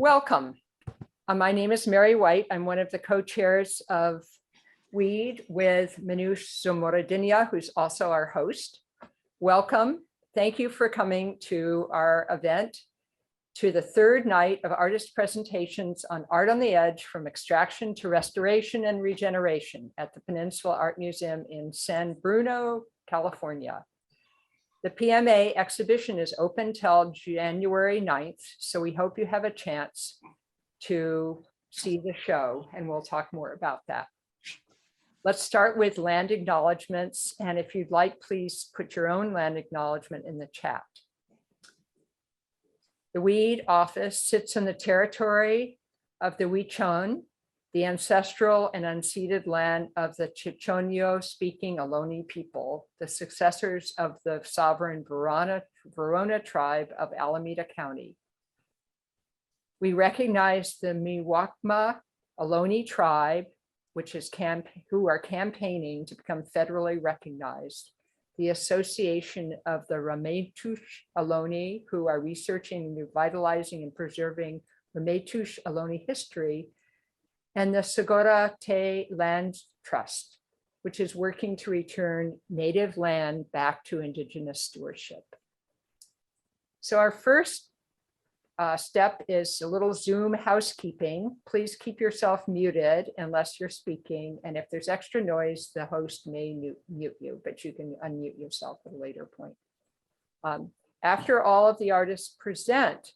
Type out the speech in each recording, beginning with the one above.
Welcome. My name is Mary White. I'm one of the co-chairs of WEED with Manoush Zomorodinia, who's also our host. Welcome. Thank you for coming to our event, to the third night of artist presentations on Art on the Edge, from extraction to restoration and regeneration at the Peninsula Art Museum in San Bruno, California. The PMA exhibition is open till January 9th, so we hope you have a chance to see the show, and we'll talk more about that. Let's start with land acknowledgements, and if you'd like, please put your own land acknowledgement in the chat. The WEED office sits in the territory of the Huichon, the ancestral and unceded land of the Chichonyo-speaking Ohlone people, the successors of the sovereign Verona tribe of Alameda County. We recognize the Miwokma Ohlone tribe, who are campaigning to become federally recognized, the Association of the Ramaytush Ohlone, who are researching, revitalizing, and preserving Ramaytush Ohlone history, and the Segura Te Land Trust, which is working to return native land back to Indigenous stewardship. So our first step is a little Zoom housekeeping. Please keep yourself muted unless you're speaking. And if there's extra noise, the host may mute you, but you can unmute yourself at a later point. After all of the artists present,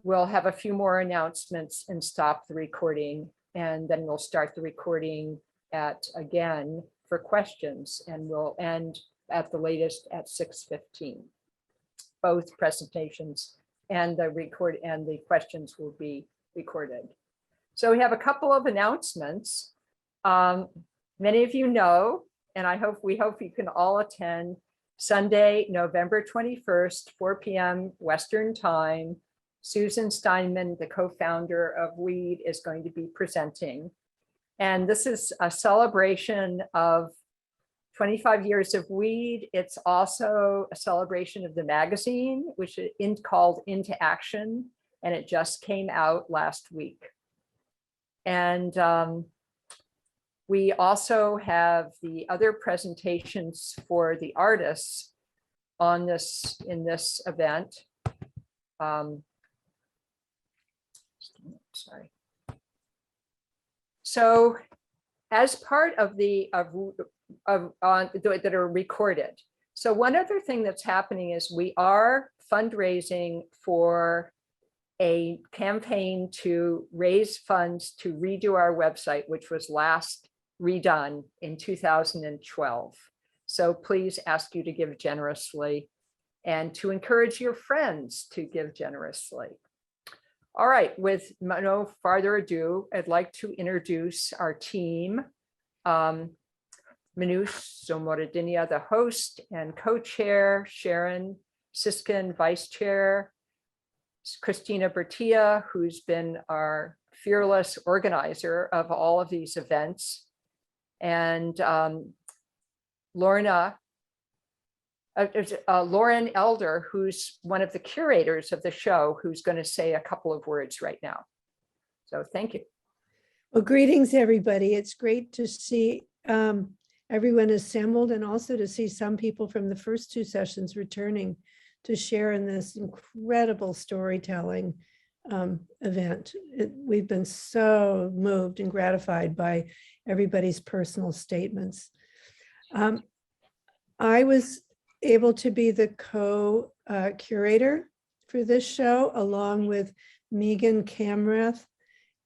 we'll have a few more announcements and stop the recording. And then we'll start the recording again for questions, and we'll end at the latest at 6:15. Both presentations and the questions will be recorded. So we have a couple of announcements. Many of you know, and we hope you can all attend Sunday, November 21st, 4 p.m. Western time. Susan Steinman, the co-founder of WEED, is going to be presenting. And this is a celebration of 25 years of WEED. It's also a celebration of the magazine, which is called Into Action, and it just came out last week. And we also have the other presentations for the artists in this event. Sorry. So, as part of that are recorded. So one other thing that's happening is we are fundraising for a campaign to raise funds to redo our website, which was last redone in 2012. So please ask you to give generously and to encourage your friends to give generously. All right, with no further ado, I'd like to introduce our team. Manoush Zomorodinia, the host and co-chair, Sharon Siskin, vice chair, Christina Bertia, who's been our fearless organizer of all of these events, and Lauren Elder, who's one of the curators of the show, who's going to say a couple of words right now. So thank you. Well, greetings, everybody. It's great to see everyone assembled, and also to see some people from the first two sessions returning to share in this incredible storytelling event. We've been so moved and gratified by everybody's personal statements. I was able to be the co-curator for this show, along with Megan Camrath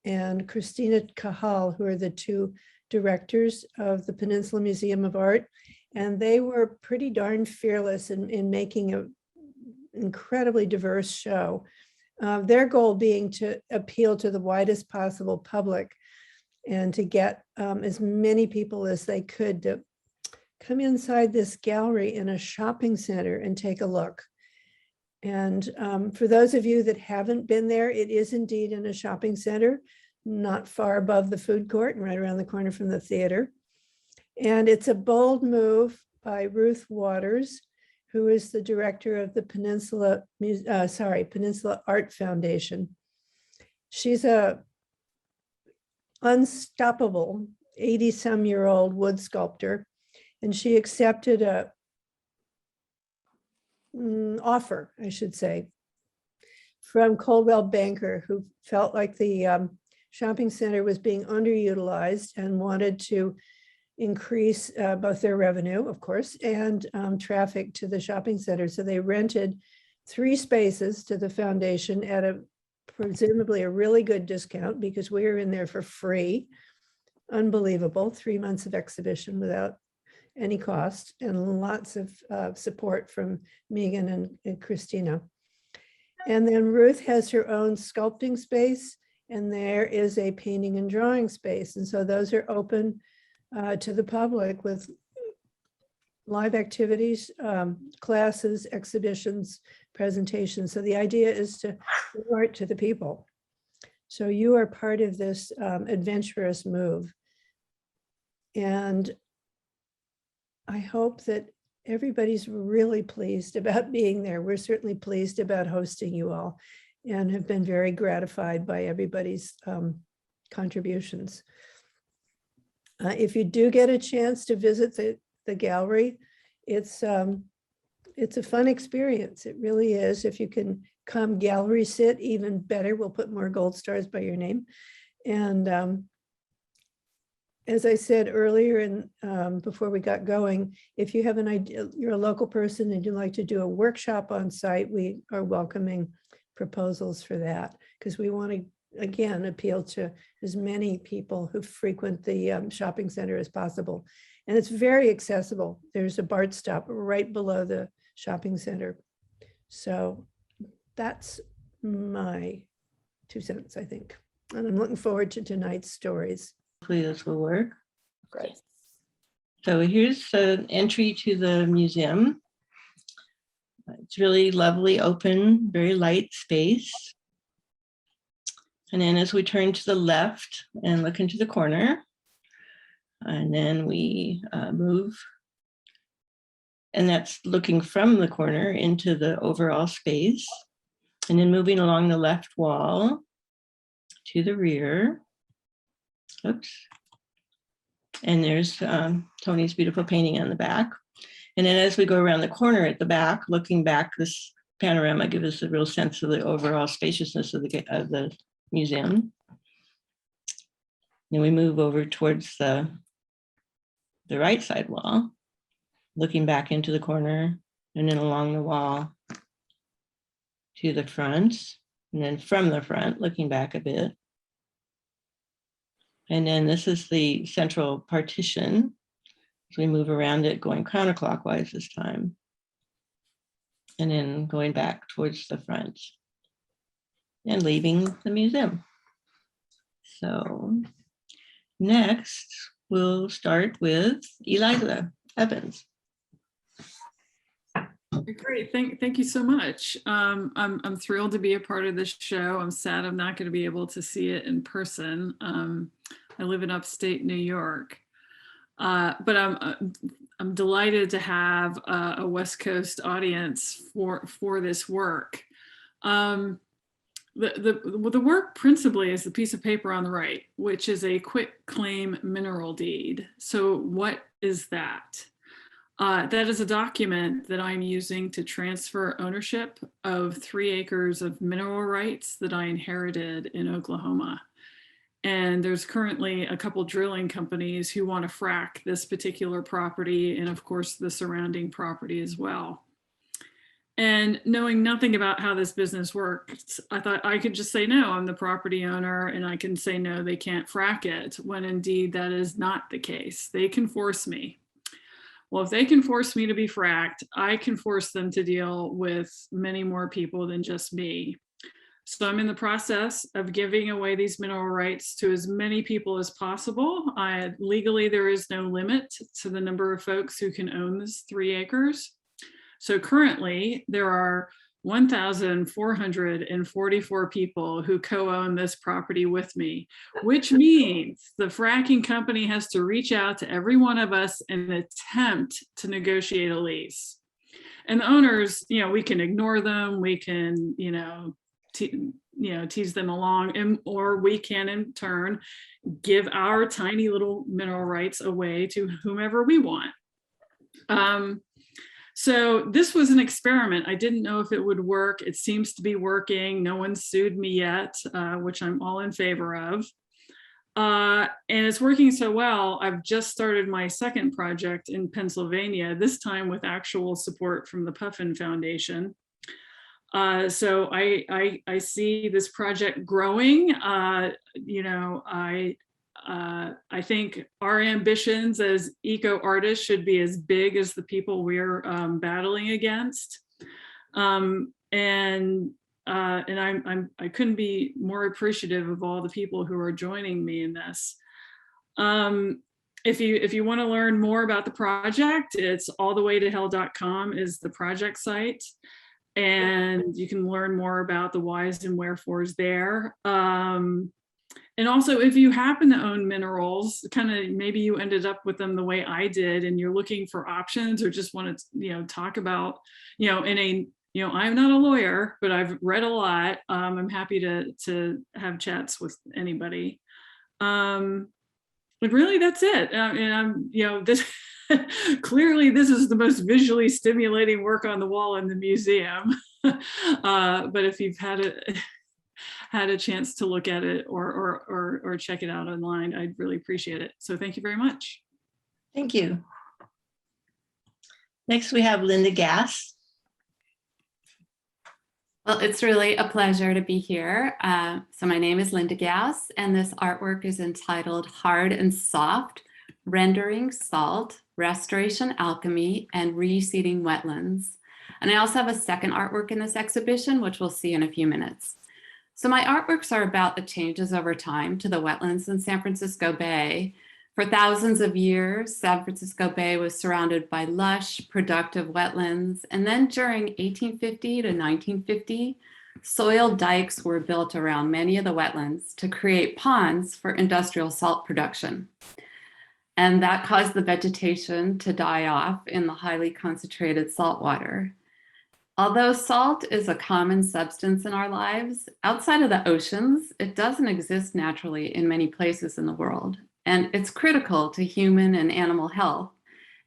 and Christina Cahal, who are the two directors of the Peninsula Museum of Art. And they were pretty darn fearless in making an incredibly diverse show. Their goal being to appeal to the widest possible public and to get as many people as they could to come inside this gallery in a shopping center and take a look. And for those of you that haven't been there, it is indeed in a shopping center, not far above the food court and right around the corner from the theater. And it's a bold move by Ruth Waters, who is the director of the Peninsula Art Foundation. she's a unstoppable 80-some-year-old wood sculptor, and she accepted a offer, I should say, from Coldwell Banker, who felt like the shopping center was being underutilized and wanted to increase both their revenue, of course, and traffic to the shopping center. So they rented 3 spaces to the foundation at a presumably a really good discount, because we were in there for free. Unbelievable, 3 months of exhibition without any cost, and lots of support from Megan and Christina. And then Ruth has her own sculpting space, and there is a painting and drawing space. And so those are open to the public with live activities, classes, exhibitions, presentations. So the idea is to bring art to the people. So you are part of this adventurous move. And I hope that everybody's really pleased about being there. We're certainly pleased about hosting you all and have been very gratified by everybody's contributions. If you do get a chance to visit the gallery, it's a fun experience. It really is. If you can come gallery sit, even better. We'll put more gold stars by your name. And as I said earlier, and before we got going, if you have an idea, you're a local person and you'd like to do a workshop on site, we are welcoming proposals for that, because we want to, again, appeal to as many people who frequent the shopping center as possible. And it's very accessible. There's a BART stop right below the shopping center. So that's my 2 cents, I think. And I'm looking forward to tonight's stories. Hopefully this will work. Great. So here's an entry to the museum. It's really lovely, open, very light space. And then as we turn to the left and look into the corner, and then we move, and that's looking from the corner into the overall space, and then moving along the left wall to the rear. Oops. And there's Toni's beautiful painting on the back. And then as we go around the corner at the back, looking back, this panorama gives us a real sense of the overall spaciousness of the museum. Then we move over towards the right side wall, looking back into the corner, and then along the wall to the front, and then from the front, looking back a bit. And then this is the central partition. So we move around it, going counterclockwise this time, and then going back towards the front and leaving the museum. So next, we'll start with Eliza Evans. Great, thank you so much. I'm thrilled to be a part of this show. I'm sad I'm not going to be able to see it in person. I live in upstate New York, but I'm delighted to have a West Coast audience for this work. The work principally is the piece of paper on the right, which is a quit claim mineral deed. So what is that? That is a document that I'm using to transfer ownership of 3 acres of mineral rights that I inherited in Oklahoma. And there's currently a couple drilling companies who want to frack this particular property, and of course the surrounding property as well. And knowing nothing about how this business works, I thought I could just say, no, I'm the property owner, and I can say, no, they can't frack it, when indeed that is not the case. They can force me. Well, if they can force me to be fracked, I can force them to deal with many more people than just me. So I'm in the process of giving away these mineral rights to as many people as possible. Legally, there is no limit to the number of folks who can own this 3 acres. So currently, there are 1,444 people who co-own this property with me, which means the fracking company has to reach out to every one of us and attempt to negotiate a lease. And the owners, we can ignore them, we can, tease them along, and or we can in turn give our tiny little mineral rights away to whomever we want. So this was an experiment. I didn't know if it would work. It seems to be working. No one sued me yet, which I'm all in favor of. And it's working so well, I've just started my second project in Pennsylvania, this time with actual support from the Puffin Foundation. So I see this project growing. I think our ambitions as eco artists should be as big as the people we're battling against. I couldn't be more appreciative of all the people who are joining me in this. If you want to learn more about the project, it's allthewaytohell.com is the project site. And you can learn more about the whys and wherefores there. And also, if you happen to own minerals, kind of maybe you ended up with them the way I did, and you're looking for options or just want to, talk about, I'm not a lawyer, but I've read a lot. I'm happy to have chats with anybody. But really, that's it. And I'm, this clearly this is the most visually stimulating work on the wall in the museum. But if you've had a chance to look at it or check it out online, I'd really appreciate it. So thank you very much. Thank you. Next, we have Linda Gass. Well, it's really a pleasure to be here. So my name is Linda Gass, and this artwork is entitled Hard and Soft, Rendering Salt, Restoration Alchemy, and Reseeding Wetlands. And I also have a second artwork in this exhibition, which we'll see in a few minutes. So my artworks are about the changes over time to the wetlands in San Francisco Bay. For thousands of years, San Francisco Bay was surrounded by lush, productive wetlands. And then during 1850 to 1950, soil dikes were built around many of the wetlands to create ponds for industrial salt production. And that caused the vegetation to die off in the highly concentrated salt water. Although salt is a common substance in our lives, outside of the oceans, it doesn't exist naturally in many places in the world. And it's critical to human and animal health.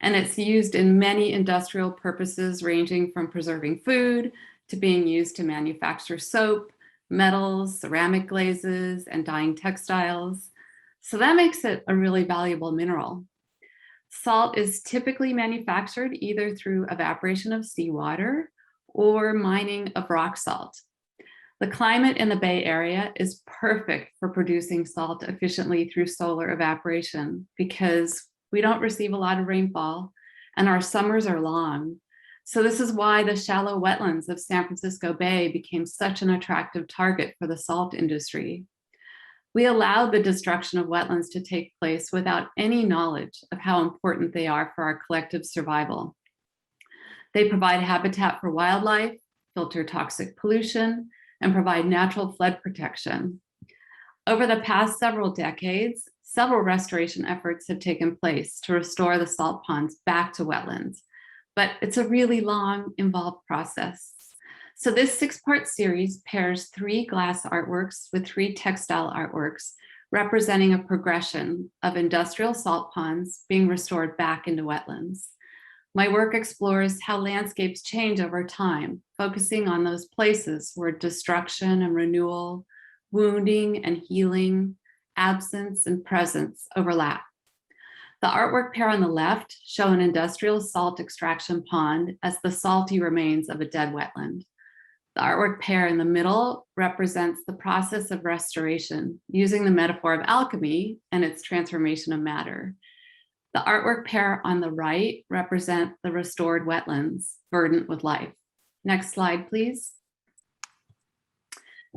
And it's used in many industrial purposes, ranging from preserving food to being used to manufacture soap, metals, ceramic glazes, and dyeing textiles. So that makes it a really valuable mineral. Salt is typically manufactured either through evaporation of seawater or mining of rock salt. The climate in the Bay Area is perfect for producing salt efficiently through solar evaporation because we don't receive a lot of rainfall and our summers are long. So this is why the shallow wetlands of San Francisco Bay became such an attractive target for the salt industry. We allowed the destruction of wetlands to take place without any knowledge of how important they are for our collective survival. They provide habitat for wildlife, filter toxic pollution, and provide natural flood protection. Over the past several decades, several restoration efforts have taken place to restore the salt ponds back to wetlands, but it's a really long, involved process. So this 6-part series pairs 3 glass artworks with 3 textile artworks, representing a progression of industrial salt ponds being restored back into wetlands. My work explores how landscapes change over time, focusing on those places where destruction and renewal, wounding and healing, absence and presence overlap. The artwork pair on the left show an industrial salt extraction pond as the salty remains of a dead wetland. The artwork pair in the middle represents the process of restoration, using the metaphor of alchemy and its transformation of matter. The artwork pair on the right represent the restored wetlands, verdant with life. Next slide, please.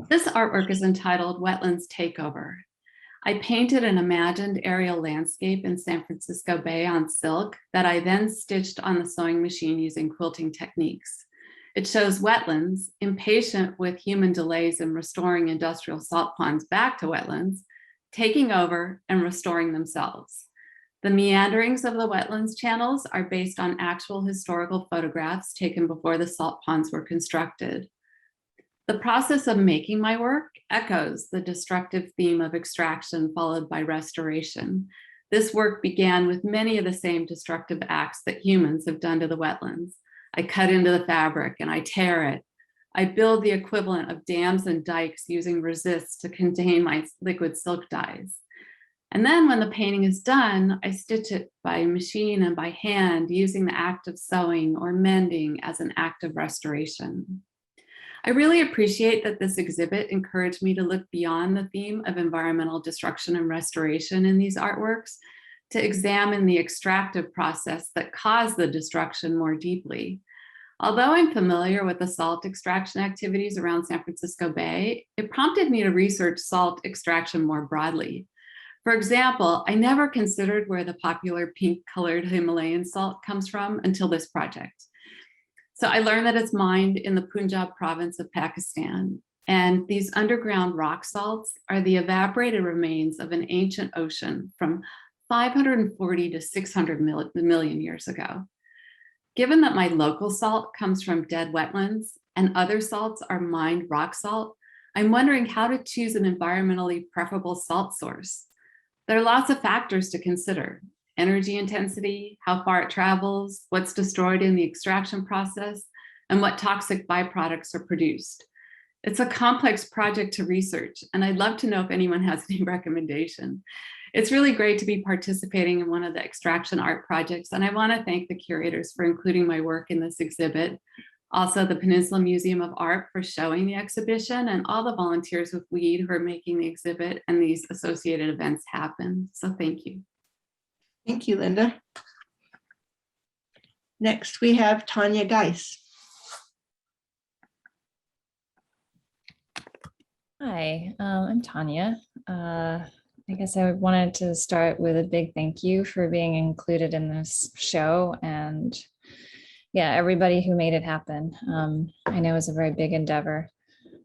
This artwork is entitled Wetlands Takeover. I painted an imagined aerial landscape in San Francisco Bay on silk that I then stitched on the sewing machine using quilting techniques. It shows wetlands, impatient with human delays in restoring industrial salt ponds back to wetlands, taking over and restoring themselves. The meanderings of the wetlands channels are based on actual historical photographs taken before the salt ponds were constructed. The process of making my work echoes the destructive theme of extraction followed by restoration. This work began with many of the same destructive acts that humans have done to the wetlands. I cut into the fabric and I tear it. I build the equivalent of dams and dikes using resists to contain my liquid silk dyes. And then when the painting is done, I stitch it by machine and by hand using the act of sewing or mending as an act of restoration. I really appreciate that this exhibit encouraged me to look beyond the theme of environmental destruction and restoration in these artworks to examine the extractive process that caused the destruction more deeply. Although I'm familiar with the salt extraction activities around San Francisco Bay, it prompted me to research salt extraction more broadly. For example, I never considered where the popular pink-colored Himalayan salt comes from until this project. So I learned that it's mined in the Punjab province of Pakistan. And these underground rock salts are the evaporated remains of an ancient ocean from 540 to 600 million years ago. Given that my local salt comes from dead wetlands and other salts are mined rock salt, I'm wondering how to choose an environmentally preferable salt source. There are lots of factors to consider: energy intensity, how far it travels, what's destroyed in the extraction process, and what toxic byproducts are produced. It's a complex project to research, and I'd love to know if anyone has any recommendation. It's really great to be participating in one of the extraction art projects, and I want to thank the curators for including my work in this exhibit. Also, the Peninsula Museum of Art for showing the exhibition, and all the volunteers with WEED who are making the exhibit and these associated events happen. So thank you. Thank you, Linda. Next, we have Tanja Geis. Hi, I'm Tanja. I guess I wanted to start with a big thank you for being included in this show, and yeah, everybody who made it happen. I know it was a very big endeavor,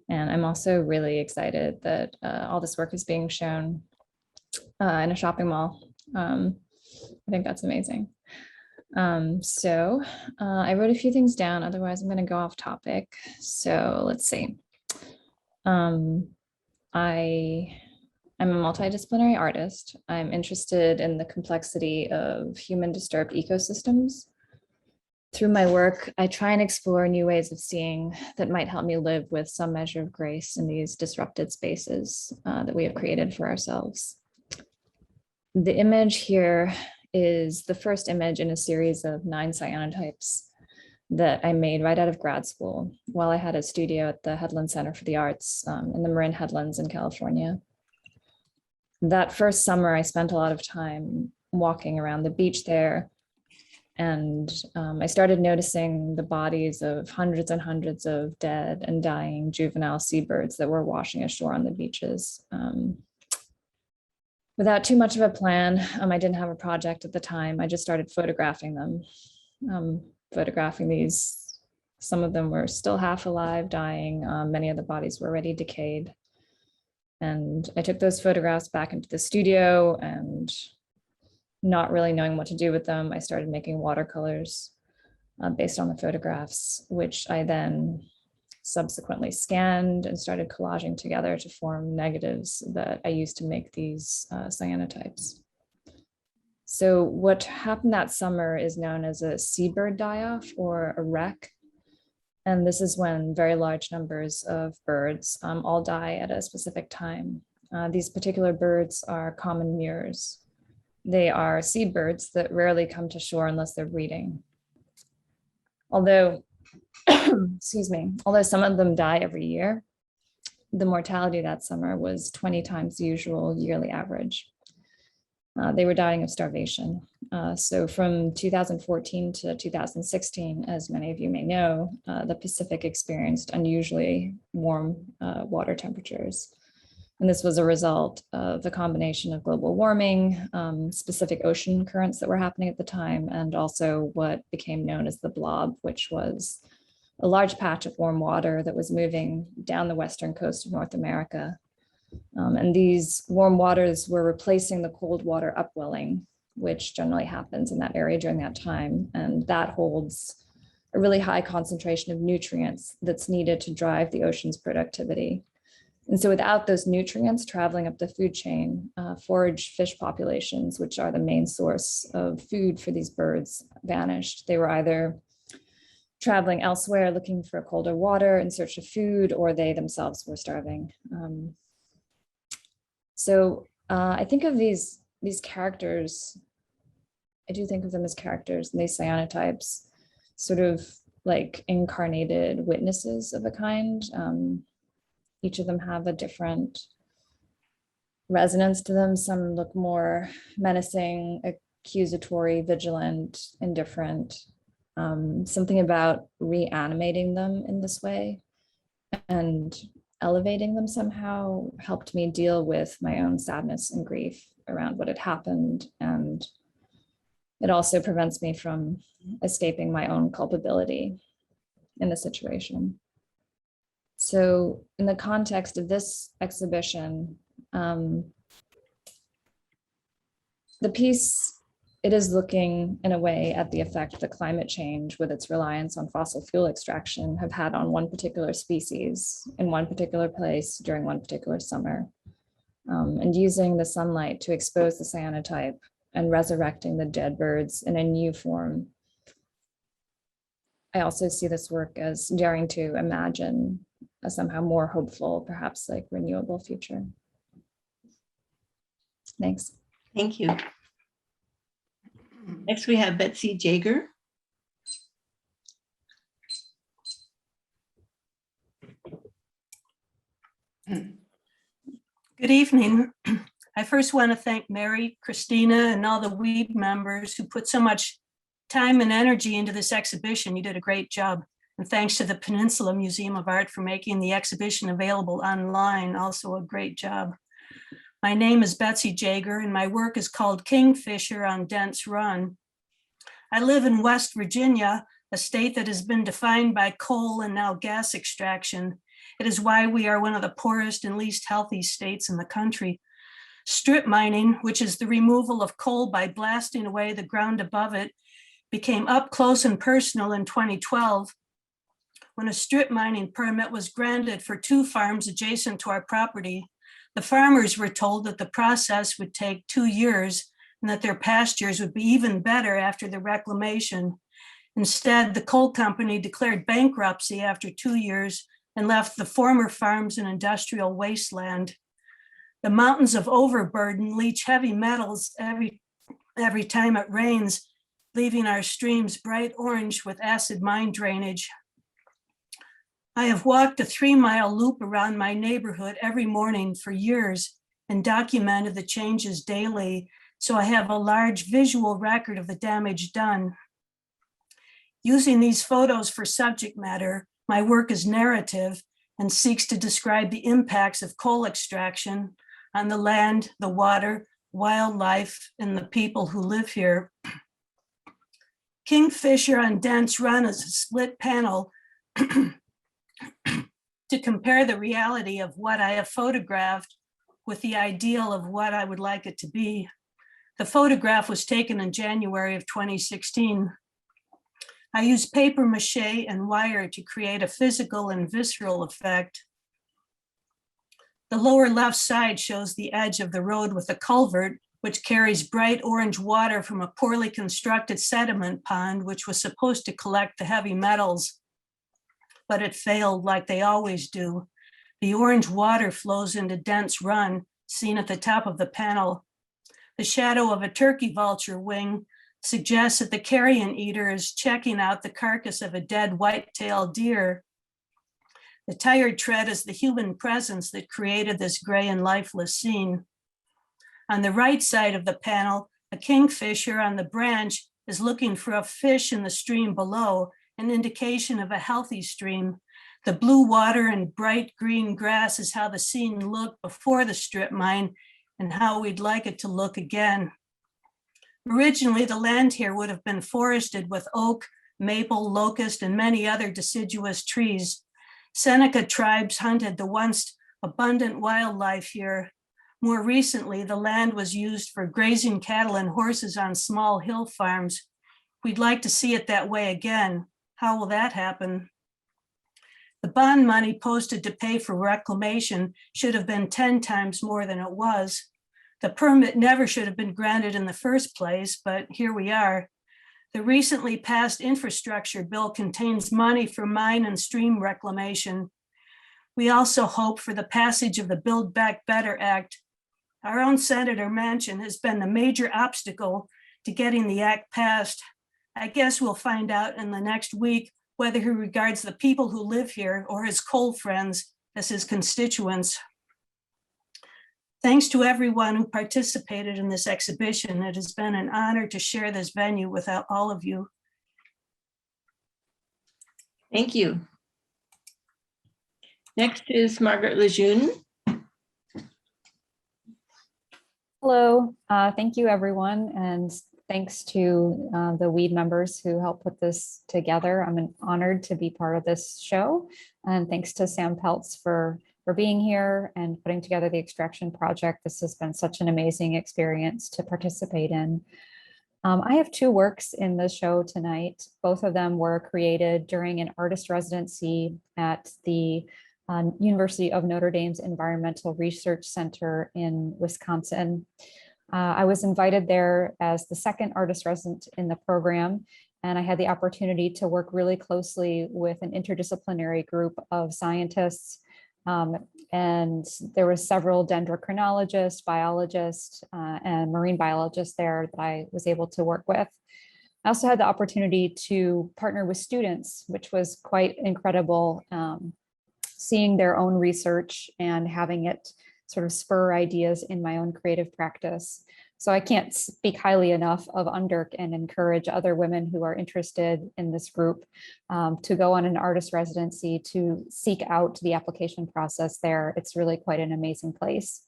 and I'm also really excited that all this work is being shown in a shopping mall. I think that's amazing. So I wrote a few things down, otherwise I'm going to go off topic. So let's see. I'm a multidisciplinary artist. I'm interested in the complexity of human disturbed ecosystems. Through my work, I try and explore new ways of seeing that might help me live with some measure of grace in these disrupted spaces that we have created for ourselves. The image here is the first image in a series of 9 cyanotypes that I made right out of grad school while I had a studio at the Headland Center for the Arts in the Marin Headlands in California. That first summer, I spent a lot of time walking around the beach there, and I started noticing the bodies of hundreds and hundreds of dead and dying juvenile seabirds that were washing ashore on the beaches. Without too much of a plan, I didn't have a project at the time. I just started photographing them. Photographing these, some of them were still half alive, dying. Many of the bodies were already decayed. And I took those photographs back into the studio, and not really knowing what to do with them, I started making watercolors based on the photographs, which I then subsequently scanned and started collaging together to form negatives that I used to make these cyanotypes. So what happened that summer is known as a seabird die-off or a wreck. And this is when very large numbers of birds all die at a specific time. These particular birds are common murres. They are seabirds that rarely come to shore unless they're breeding. Although, excuse me, although some of them die every year, the mortality that summer was 20 times the usual yearly average. They were dying of starvation. So from 2014 to 2016, as many of you may know, the Pacific experienced unusually warm water temperatures. And this was a result of the combination of global warming, specific ocean currents that were happening at the time, and also what became known as the blob, which was a large patch of warm water that was moving down the western coast of North America. And these warm waters were replacing the cold water upwelling, which generally happens in that area during that time. And that holds a really high concentration of nutrients that's needed to drive the ocean's productivity. And so without those nutrients traveling up the food chain, forage fish populations, which are the main source of food for these birds, vanished. They were either traveling elsewhere looking for colder water in search of food, or they themselves were starving. I think of these characters, I do think of them as characters, and these cyanotypes, sort of like incarnated witnesses of a kind. Each of them have a different resonance to them. Some look more menacing, accusatory, vigilant, indifferent. Something about reanimating them in this way and elevating them somehow helped me deal with my own sadness and grief around what had happened. And it also prevents me from escaping my own culpability in the situation. So in the context of this exhibition, the piece, it is looking in a way at the effect that climate change with its reliance on fossil fuel extraction have had on one particular species in one particular place during one particular summer. And using the sunlight to expose the cyanotype and resurrecting the dead birds in a new form. I also see this work as daring to imagine a somehow more hopeful, perhaps like renewable future. Thanks. Thank you. Next, we have Betsy Jager. Good evening. I first want to thank Mary, Christina, and all the WEED members who put so much time and energy into this exhibition. You did a great job. And thanks to the Peninsula Museum of Art for making the exhibition available online, also a great job. My name is Betsy Jager, and my work is called Kingfisher on Dents Run. I live in West Virginia, a state that has been defined by coal and now gas extraction. It is why we are one of the poorest and least healthy states in the country. Strip mining, which is the removal of coal by blasting away the ground above it, became up close and personal in 2012 when a strip mining permit was granted for 2 farms adjacent to our property. The farmers were told that the process would take 2 years and that their pastures would be even better after the reclamation. Instead, the coal company declared bankruptcy after 2 years and left the former farms an industrial wasteland. The mountains of overburden leach heavy metals every time it rains, leaving our streams bright orange with acid mine drainage. I have walked a 3-mile loop around my neighborhood every morning for years and documented the changes daily, so I have a large visual record of the damage done. Using these photos for subject matter, my work is narrative and seeks to describe the impacts of coal extraction on the land, the water, wildlife, and the people who live here. Kingfisher on Dents Run is a split panel to compare the reality of what I have photographed with the ideal of what I would like it to be. The photograph was taken in January of 2016. I used paper mache and wire to create a physical and visceral effect. The lower left side shows the edge of the road with a culvert, which carries bright orange water from a poorly constructed sediment pond, which was supposed to collect the heavy metals, but it failed like they always do. The orange water flows into Dents Run, seen at the top of the panel. The shadow of a turkey vulture wing suggests that the carrion eater is checking out the carcass of a dead white-tailed deer. The tired tread is the human presence that created this gray and lifeless scene. On the right side of the panel, a kingfisher on the branch is looking for a fish in the stream below, an indication of a healthy stream. The blue water and bright green grass is how the scene looked before the strip mine and how we'd like it to look again. Originally, the land here would have been forested with oak, maple, locust, and many other deciduous trees. Seneca tribes hunted the once abundant wildlife here. More recently, the land was used for grazing cattle and horses on small hill farms. We'd like to see it that way again. How will that happen? The bond money posted to pay for reclamation should have been 10 times more than it was. The permit never should have been granted in the first place, but here we are. The recently passed infrastructure bill contains money for mine and stream reclamation. We also hope for the passage of the Build Back Better Act. Our own Senator Manchin has been the major obstacle to getting the act passed. I guess we'll find out in the next week whether he regards the people who live here or his coal friends as his constituents. Thanks to everyone who participated in this exhibition. It has been an honor to share this venue with all of you. Thank you. Next is Margaret Lejeune. Hello, thank you everyone, and thanks to the WEED members who helped put this together. I'm honored to be part of this show, and thanks to Sam Peltz for being here and putting together the extraction project. This has been such an amazing experience to participate in. I have two works in the show tonight. Both of them were created during an artist residency at the University of Notre Dame's Environmental Research Center in Wisconsin. I was invited there as the second artist resident in the program, and I had the opportunity to work really closely with an interdisciplinary group of scientists. And there were several dendrochronologists, biologists, and marine biologists there that I was able to work with. I also had the opportunity to partner with students, which was quite incredible, seeing their own research and having it sort of spur ideas in my own creative practice. So I can't speak highly enough of UNDERC and encourage other women who are interested in this group to go on an artist residency to seek out the application process there. It's really quite an amazing place.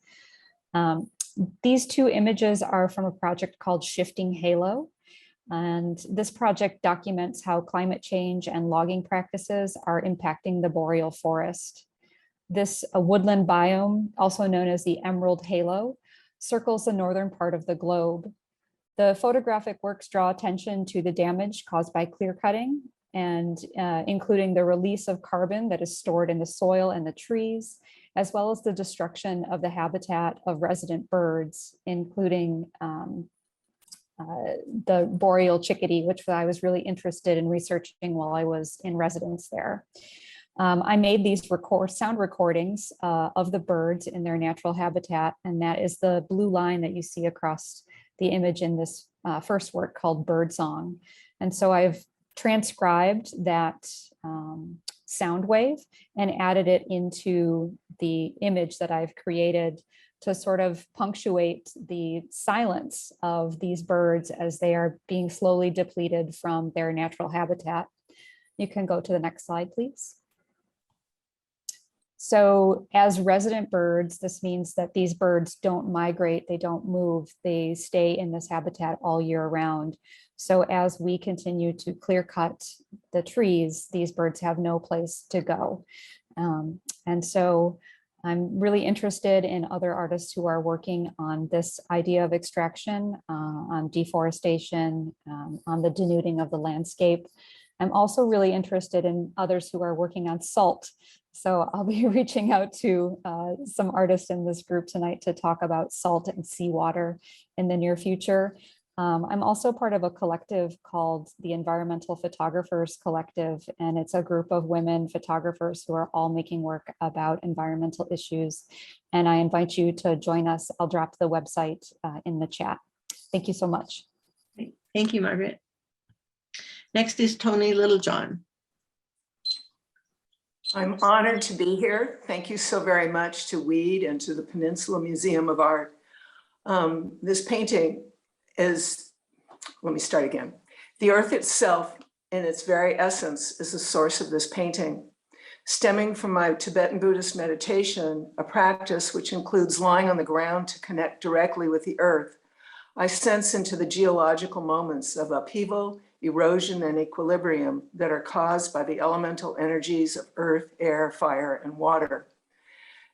These two images are from a project called Shifting Halo. And this project documents how climate change and logging practices are impacting the boreal forest. This woodland biome, also known as the Emerald Halo, circles the northern part of the globe. The photographic works draw attention to the damage caused by clear cutting, and including the release of carbon that is stored in the soil and the trees, as well as the destruction of the habitat of resident birds, including the boreal chickadee, which I was really interested in researching while I was in residence there. I made these sound recordings of the birds in their natural habitat, and that is the blue line that you see across the image in this first work called Birdsong. And so I've transcribed that sound wave and added it into the image that I've created to sort of punctuate the silence of these birds as they are being slowly depleted from their natural habitat. You can go to the next slide, please. So as resident birds, this means that these birds don't migrate, they don't move, they stay in this habitat all year round. So as we continue to clear cut the trees, these birds have no place to go. And so I'm really interested in other artists who are working on this idea of extraction, on deforestation, on the denuding of the landscape. I'm also really interested in others who are working on salt. So I'll be reaching out to some artists in this group tonight to talk about salt and seawater in the near future. I'm also part of a collective called the Environmental Photographers Collective, and it's a group of women photographers who are all making work about environmental issues. And I invite you to join us. I'll drop the website in the chat. Thank you so much. Thank you, Margaret. Next is Toni Littlejohn. I'm honored to be here. Thank you so very much to WEED and to the Peninsula Museum of Art. This painting is, let me start again. The earth itself, in its very essence, is the source of this painting. Stemming from my Tibetan Buddhist meditation, a practice which includes lying on the ground to connect directly with the earth, I sense into the geological moments of upheaval, erosion, and equilibrium that are caused by the elemental energies of earth, air, fire, and water.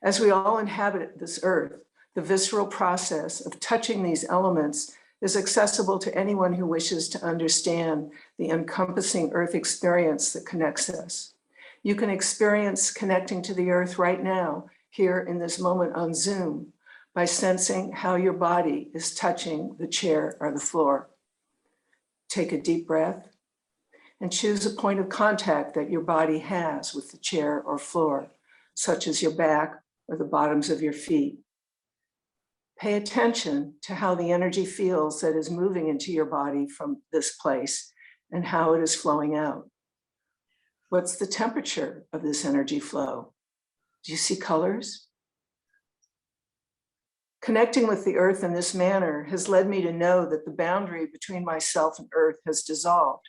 As we all inhabit this earth, the visceral process of touching these elements is accessible to anyone who wishes to understand the encompassing Earth experience that connects us. You can experience connecting to the Earth right now, here in this moment on Zoom, by sensing how your body is touching the chair or the floor. Take a deep breath and choose a point of contact that your body has with the chair or floor, such as your back or the bottoms of your feet. Pay attention to how the energy feels that is moving into your body from this place and how it is flowing out. What's the temperature of this energy flow? Do you see colors? Connecting with the Earth in this manner has led me to know that the boundary between myself and Earth has dissolved.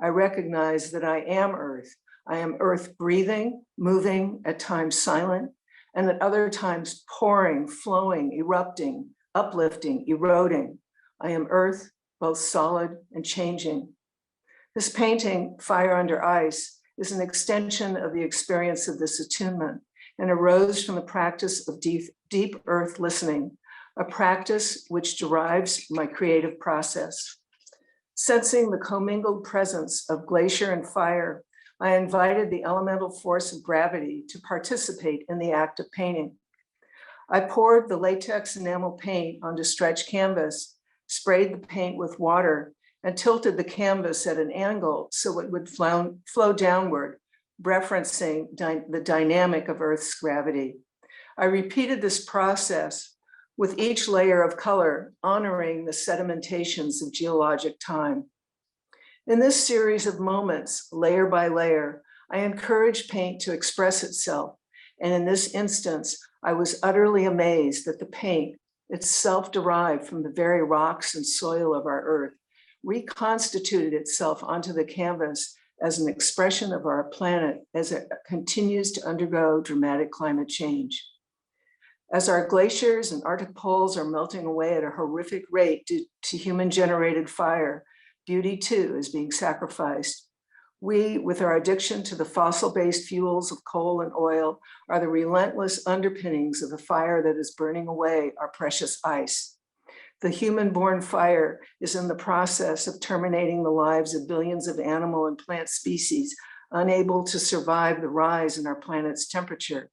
I recognize that I am Earth. I am Earth breathing, moving, at times silent, and at other times pouring, flowing, erupting, uplifting, eroding. I am Earth, both solid and changing. This painting, Fire Under Ice, is an extension of the experience of this attunement and arose from the practice of deep Earth listening, a practice which derives my creative process. Sensing the commingled presence of glacier and fire, I invited the elemental force of gravity to participate in the act of painting. I poured the latex enamel paint onto stretched canvas, sprayed the paint with water, and tilted the canvas at an angle so it would flow downward, referencing the dynamic of Earth's gravity. I repeated this process with each layer of color, honoring the sedimentations of geologic time. In this series of moments, layer by layer, I encouraged paint to express itself. And in this instance, I was utterly amazed that the paint, itself derived from the very rocks and soil of our Earth, reconstituted itself onto the canvas as an expression of our planet as it continues to undergo dramatic climate change. As our glaciers and Arctic poles are melting away at a horrific rate due to human-generated fire, beauty too is being sacrificed. We, with our addiction to the fossil-based fuels of coal and oil, are the relentless underpinnings of the fire that is burning away our precious ice. The human-born fire is in the process of terminating the lives of billions of animal and plant species, unable to survive the rise in our planet's temperature,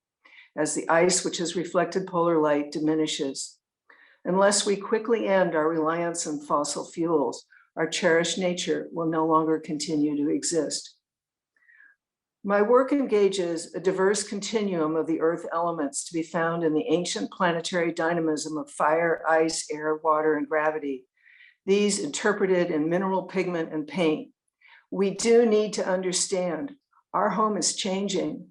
as the ice which has reflected polar light diminishes. Unless we quickly end our reliance on fossil fuels, our cherished nature will no longer continue to exist. My work engages a diverse continuum of the Earth elements to be found in the ancient planetary dynamism of fire, ice, air, water, and gravity, these interpreted in mineral pigment and paint. We do need to understand our home is changing.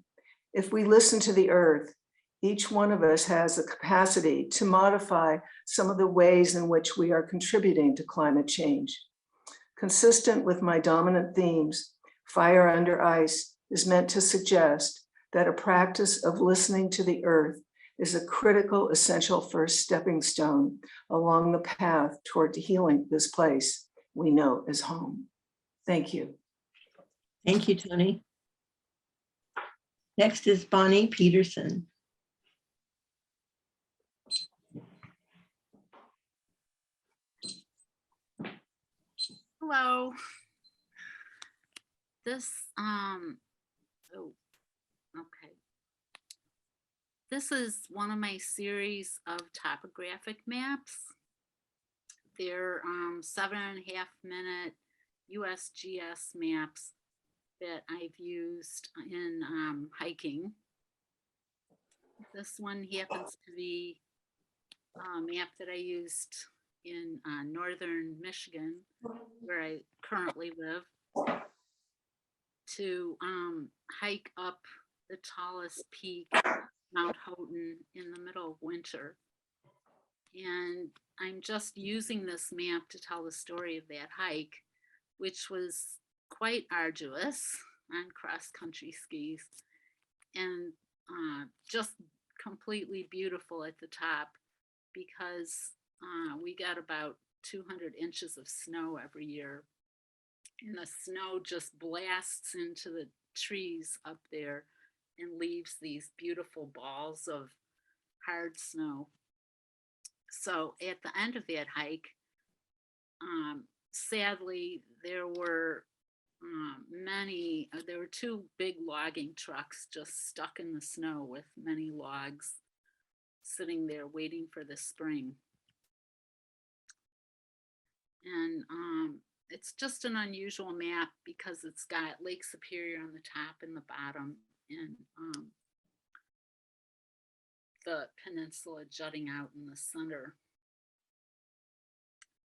If we listen to the Earth, each one of us has the capacity to modify some of the ways in which we are contributing to climate change. Consistent with my dominant themes, Fire Under Ice is meant to suggest that a practice of listening to the Earth is a critical, essential first stepping stone along the path toward healing this place we know as home. Thank you. Thank you, Toni. Next is Bonnie Peterson. Hello. This, oh, okay. This is one of my series of topographic maps. They're 7.5-minute USGS maps that I've used in hiking. This one happens to be a map that I used in northern Michigan, where I currently live, to hike up the tallest peak, Mount Houghton, in the middle of winter. And I'm just using this map to tell the story of that hike, which was quite arduous on cross-country skis, and just completely beautiful at the top, because we got about 200 inches of snow every year, and the snow just blasts into the trees up there and leaves these beautiful balls of hard snow. So at the end of that hike, sadly, there were there were two big logging trucks just stuck in the snow with many logs sitting there waiting for the spring. And it's just an unusual map because it's got Lake Superior on the top and the bottom, and the peninsula jutting out in the center.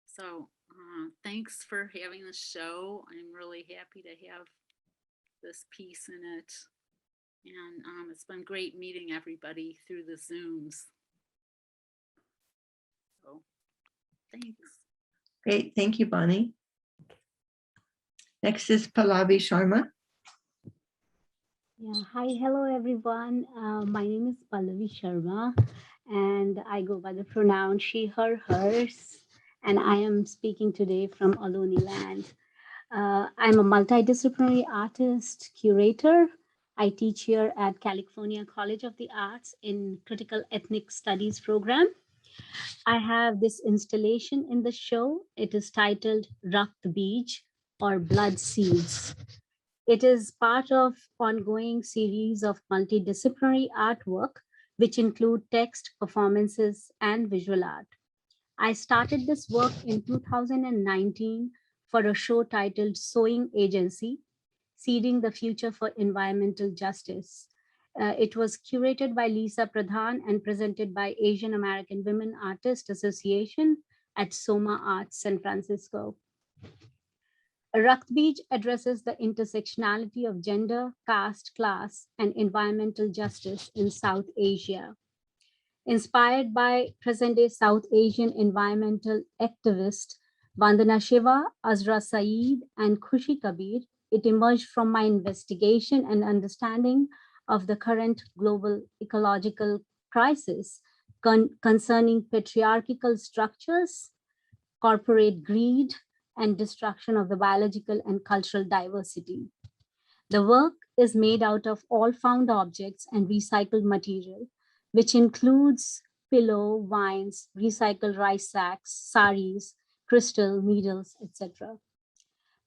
So thanks for having the show. I'm really happy to have this piece in it. And it's been great meeting everybody through the Zooms. So thanks. Great, thank you, Bonnie. Next is Pallavi Sharma. Yeah, hi, hello everyone. My name is Pallavi Sharma and I go by the pronoun she, her, hers, and I am speaking today from Ohlone land. I'm a multidisciplinary artist, curator. I teach here at California College of the Arts in Critical Ethnic Studies program. I have this installation in the show. It is titled Rakt Beej or Blood Seeds. It is part of ongoing series of multidisciplinary artwork, which include text, performances, and visual art. I started this work in 2019 for a show titled Sowing Agency, Seeding the Future for Environmental Justice. It was curated by Lisa Pradhan and presented by Asian American Women Artists Association at Soma Arts, San Francisco. Rakt Beej addresses the intersectionality of gender, caste, class, and environmental justice in South Asia. Inspired by present-day South Asian environmental activist Vandana Shiva, Azra Saeed, and Khushi Kabir, it emerged from my investigation and understanding of the current global ecological crisis concerning patriarchal structures, corporate greed, and destruction of the biological and cultural diversity. The work is made out of all found objects and recycled material, which includes pillow, vines, recycled rice sacks, saris, crystal, needles, etc.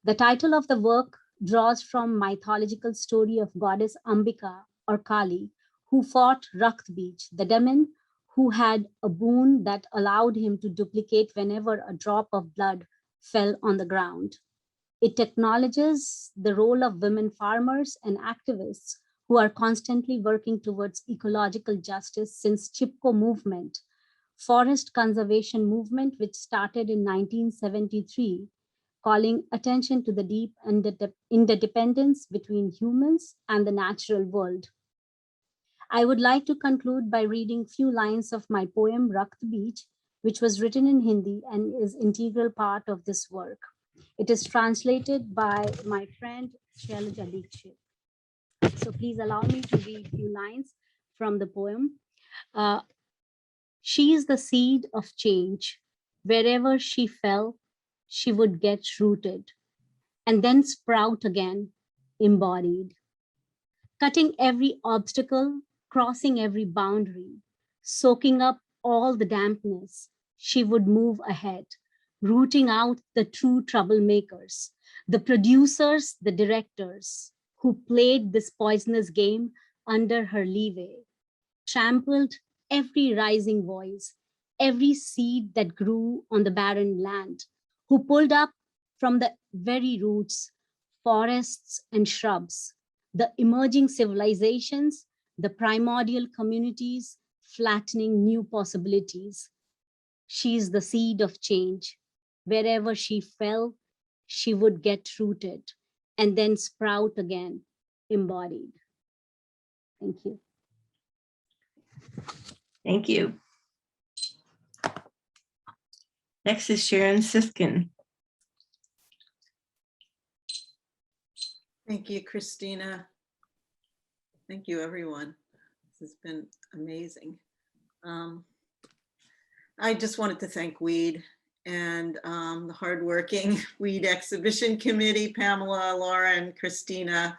The title of the work draws from mythological story of goddess Ambika or Kali, who fought Rakt Beej, the demon who had a boon that allowed him to duplicate whenever a drop of blood fell on the ground. It acknowledges the role of women farmers and activists who are constantly working towards ecological justice since Chipko movement, forest conservation movement, which started in 1973, calling attention to the deep interdependence between humans and the natural world. I would like to conclude by reading few lines of my poem Rakt Beej, which was written in Hindi and is integral part of this work. It is translated by my friend Shailaja Dikshit. So please allow me to read few lines from the poem. She is the seed of change. Wherever she fell, she would get rooted and then sprout again, embodied. Cutting every obstacle, crossing every boundary, soaking up all the dampness, she would move ahead, rooting out the true troublemakers, the producers, the directors who played this poisonous game under her leeway, trampled every rising voice, every seed that grew on the barren land, who pulled up from the very roots, forests and shrubs, the emerging civilizations, the primordial communities, flattening new possibilities. She is the seed of change. Wherever she fell, she would get rooted and then sprout again, embodied. Thank you. Thank you. Next is Sharon Siskin. Thank you, Christina. Thank you, everyone. This has been amazing. I just wanted to thank WEED and the hardworking WEED Exhibition Committee, Pamela, Laura, and Christina,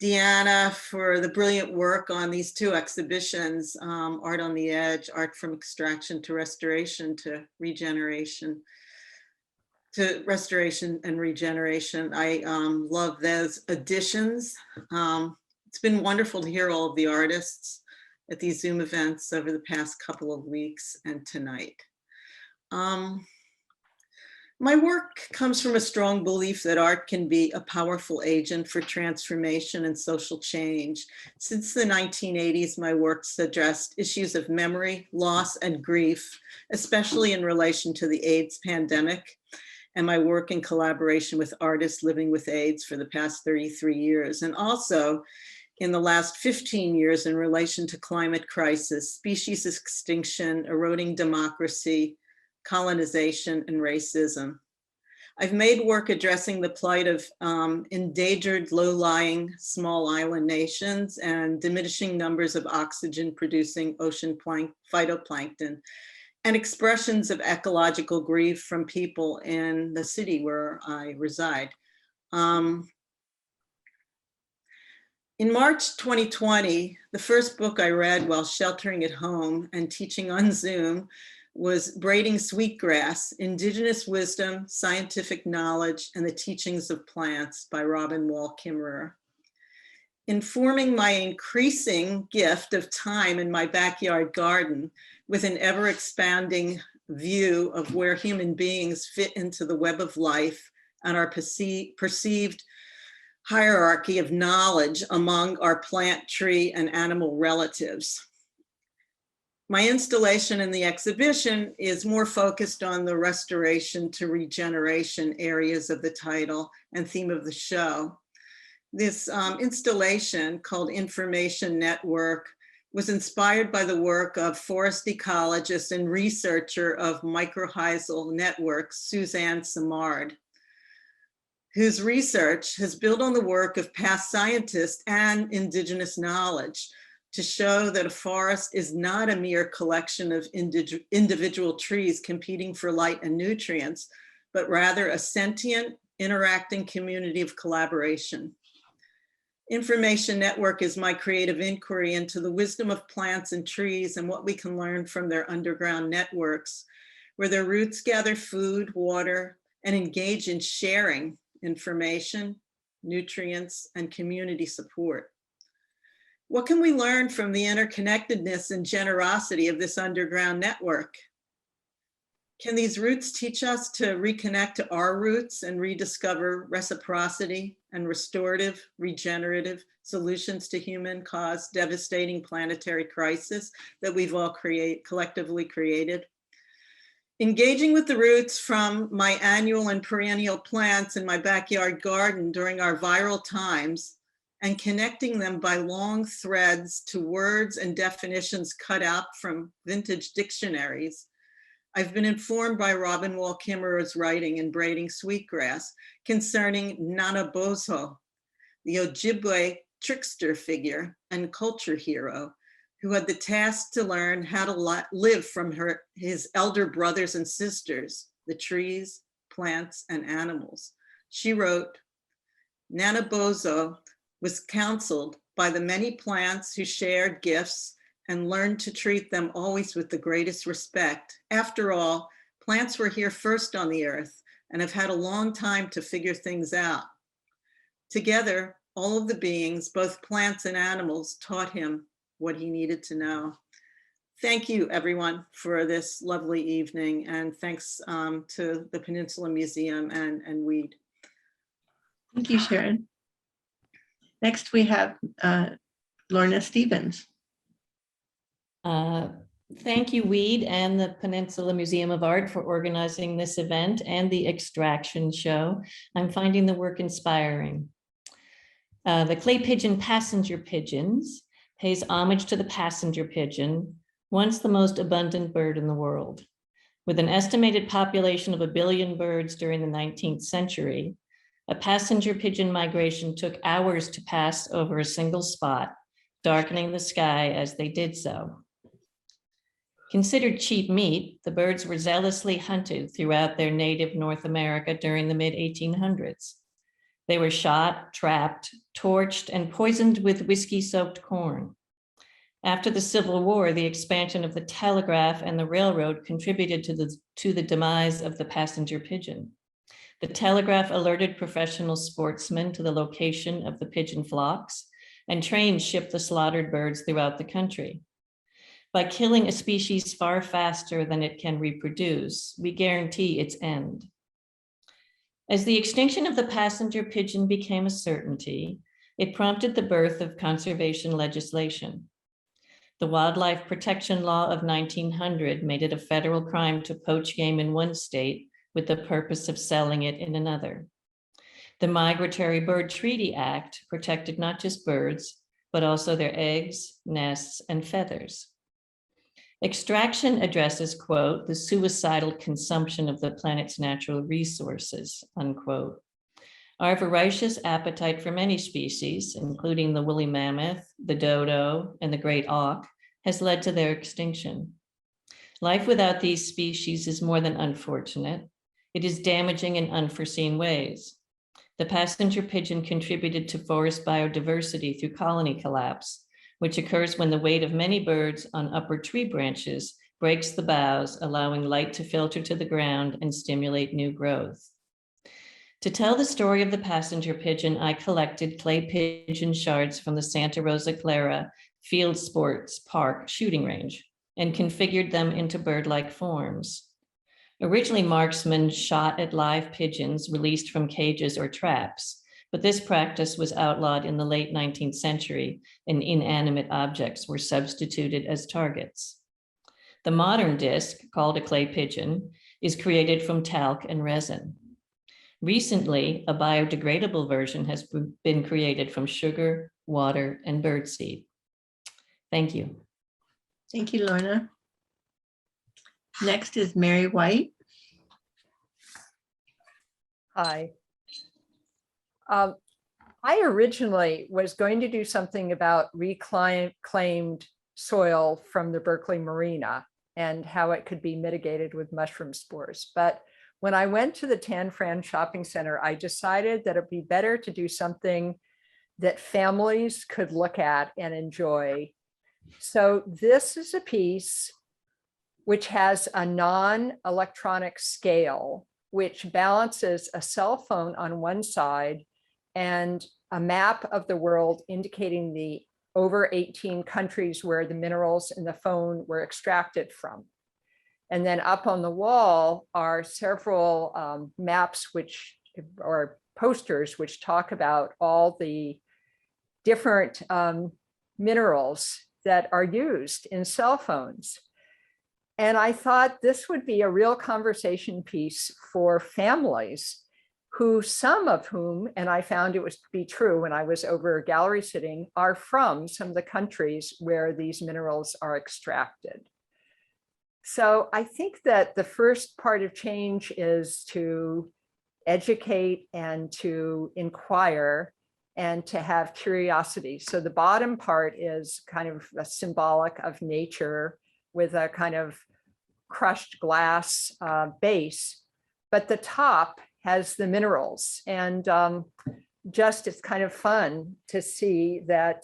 Deanna, for the brilliant work on these two exhibitions, Art on the Edge, Art from Extraction to Restoration to Regeneration. to Restoration and Regeneration. I love those additions. It's been wonderful to hear all of the artists at these Zoom events over the past couple of weeks and tonight. My work comes from a strong belief that art can be a powerful agent for transformation and social change. Since the 1980s, my work's addressed issues of memory, loss, and grief, especially in relation to the AIDS pandemic, and my work in collaboration with artists living with AIDS for the past 33 years, and also in the last 15 years in relation to climate crisis, species extinction, eroding democracy, colonization, and racism. I've made work addressing the plight of endangered, low-lying small island nations and diminishing numbers of oxygen-producing ocean phytoplankton, and expressions of ecological grief from people in the city where I reside. In March 2020, the first book I read while sheltering at home and teaching on Zoom was Braiding Sweetgrass: Indigenous Wisdom, Scientific Knowledge, and the Teachings of Plants by Robin Wall Kimmerer. Informing my increasing gift of time in my backyard garden with an ever-expanding view of where human beings fit into the web of life and our perceived hierarchy of knowledge among our plant, tree, and animal relatives. My installation in the exhibition is more focused on the restoration to regeneration areas of the title and theme of the show. This installation, called Information Network, was inspired by the work of forest ecologist and researcher of mycorrhizal networks, Suzanne Simard, whose research has built on the work of past scientists and indigenous knowledge to show that a forest is not a mere collection of individual trees competing for light and nutrients, but rather a sentient, interacting community of collaboration. Information Network is my creative inquiry into the wisdom of plants and trees and what we can learn from their underground networks, where their roots gather food, water, and engage in sharing information, nutrients, and community support. What can we learn from the interconnectedness and generosity of this underground network? Can these roots teach us to reconnect to our roots and rediscover reciprocity and restorative, regenerative solutions to human-caused devastating planetary crisis that we've all collectively created? Engaging with the roots from my annual and perennial plants in my backyard garden during our viral times and connecting them by long threads to words and definitions cut out from vintage dictionaries, I've been informed by Robin Wall Kimmerer's writing in Braiding Sweetgrass concerning Nanabozo, the Ojibwe trickster figure and culture hero who had the task to learn how to live from his elder brothers and sisters, the trees, plants, and animals. She wrote, Nanabozo was counseled by the many plants who shared gifts and learned to treat them always with the greatest respect. After all, plants were here first on the earth and have had a long time to figure things out. Together, all of the beings, both plants and animals, taught him what he needed to know. Thank you, everyone, for this lovely evening, and thanks to the Peninsula Museum and Weed. Thank you, Sharon. Next, we have Lorna Stevens. Thank you, Weed and the Peninsula Museum of Art for organizing this event and the Extraction Show. I'm finding the work inspiring. The clay pigeon passenger pigeons pays homage to the passenger pigeon, once the most abundant bird in the world. With an estimated population of 1 billion birds during the 19th century, a passenger pigeon migration took hours to pass over a single spot, darkening the sky as they did so. Considered cheap meat, the birds were zealously hunted throughout their native North America during the mid-1800s. They were shot, trapped, torched, and poisoned with whiskey-soaked corn. After the Civil War, the expansion of the telegraph and the railroad contributed to the demise of the passenger pigeon. The Telegraph alerted professional sportsmen to the location of the pigeon flocks, and trains shipped the slaughtered birds throughout the country. By killing a species far faster than it can reproduce, we guarantee its end. As the extinction of the passenger pigeon became a certainty, it prompted the birth of conservation legislation. The Wildlife Protection Law of 1900 made it a federal crime to poach game in one state with the purpose of selling it in another. The Migratory Bird Treaty Act protected not just birds, but also their eggs, nests, and feathers. Extraction addresses, quote, the suicidal consumption of the planet's natural resources, unquote. Our voracious appetite for many species, including the woolly mammoth, the dodo, and the great auk, has led to their extinction. Life without these species is more than unfortunate. It is damaging in unforeseen ways. The passenger pigeon contributed to forest biodiversity through colony collapse, which occurs when the weight of many birds on upper tree branches breaks the boughs, allowing light to filter to the ground and stimulate new growth. To tell the story of the passenger pigeon, I collected clay pigeon shards from the Santa Rosa Clara Field Sports Park shooting range and configured them into bird-like forms. Originally, marksmen shot at live pigeons released from cages or traps, but this practice was outlawed in the late 19th century and inanimate objects were substituted as targets. The modern disc, called a clay pigeon, is created from talc and resin. Recently, a biodegradable version has been created from sugar, water, and birdseed. Thank you. Thank you, Lorna. Next is Mary White. Hi. I originally was going to do something about reclaimed soil from the Berkeley Marina and how it could be mitigated with mushroom spores. But when I went to the Tan Fran Shopping Center, I decided that it'd be better to do something that families could look at and enjoy. So this is a piece which has a non-electronic scale, which balances a cell phone on one side and a map of the world indicating the over 18 countries where the minerals in the phone were extracted from. And then up on the wall are several maps or posters which talk about all the different minerals that are used in cell phones. And I thought this would be a real conversation piece for families some of whom, and I found it was to be true when I was over gallery sitting, are from some of the countries where these minerals are extracted. So I think that the first part of change is to educate and to inquire and to have curiosity. So the bottom part is kind of a symbolic of nature with a kind of crushed glass base, but the top has the minerals. And just it's kind of fun to see that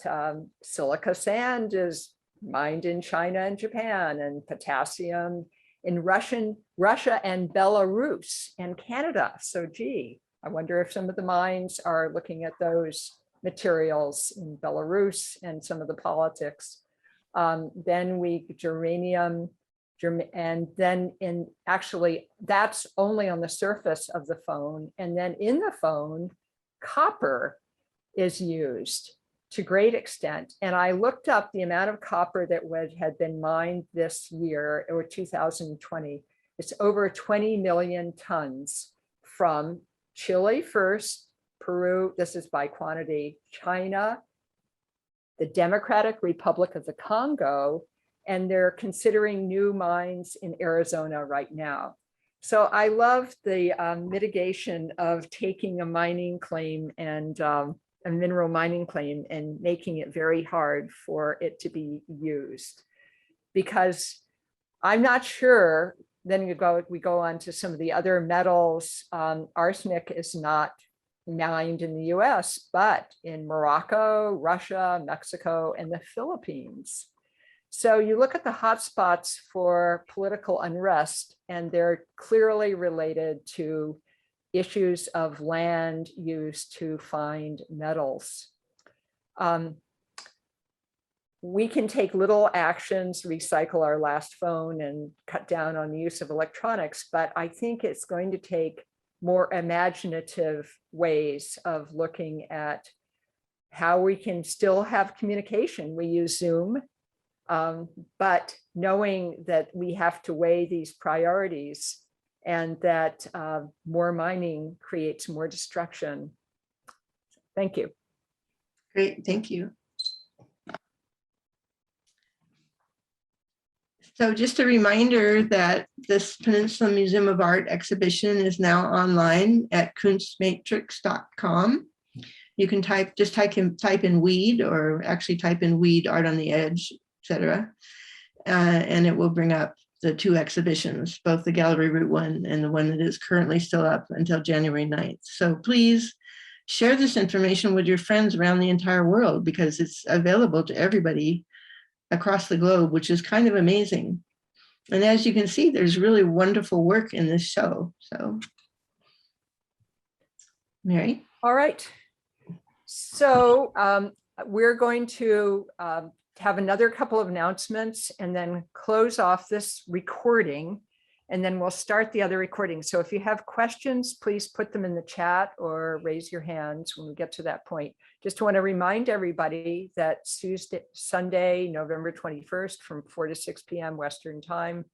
silica sand is mined in China and Japan, and potassium in Russia and Belarus and Canada. So gee, I wonder if some of the mines are looking at those materials in Belarus and some of the politics. Then germanium, and then actually that's only on the surface of the phone. And then in the phone, copper is used to great extent. And I looked up the amount of copper that had been mined this year, or 2020. It's over 20 million tons from Chile first, Peru, this is by quantity, China, the Democratic Republic of the Congo, and they're considering new mines in Arizona right now. So I love the mitigation of taking a mining claim and a mineral mining claim and making it very hard for it to be used. Because I'm not sure, then we go on to some of the other metals. Arsenic is not mined in the US, but in Morocco, Russia, Mexico, and the Philippines. So you look at the hotspots for political unrest, and they're clearly related to issues of land use to find metals. We can take little actions, recycle our last phone and cut down on the use of electronics, but I think it's going to take more imaginative ways of looking at how we can still have communication. We use Zoom, but knowing that we have to weigh these priorities and that more mining creates more destruction. Thank you. Great, thank you. So just a reminder that this Peninsula Museum of Art exhibition is now online at kunstmatrix.com. You can type in weed, or actually type in weed, art on the edge, etc. And it will bring up the two exhibitions, both the Gallery Route one and the one that is currently still up until January 9th. So please share this information with your friends around the entire world, because it's available to everybody across the globe, which is kind of amazing. And as you can see, there's really wonderful work in this show. So, Mary? All right. So we're going to have another couple of announcements and then close off this recording, and then we'll start the other recording. So if you have questions, please put them in the chat or raise your hands when we get to that point. Just want to remind everybody that Sunday, November 21st from 4 to 6 p.m. Western time,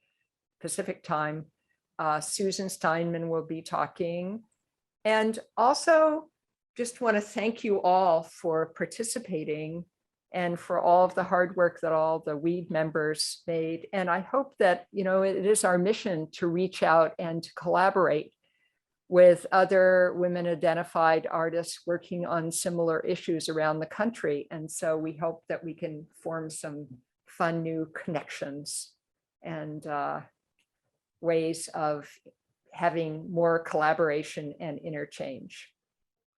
Pacific time, Susan Steinman will be talking. And also just want to thank you all for participating and for all of the hard work that all the WEED members made. And I hope that, you know, it is our mission to reach out and to collaborate with other women identified artists working on similar issues around the country. And so we hope that we can form some fun new connections and ways of having more collaboration and interchange.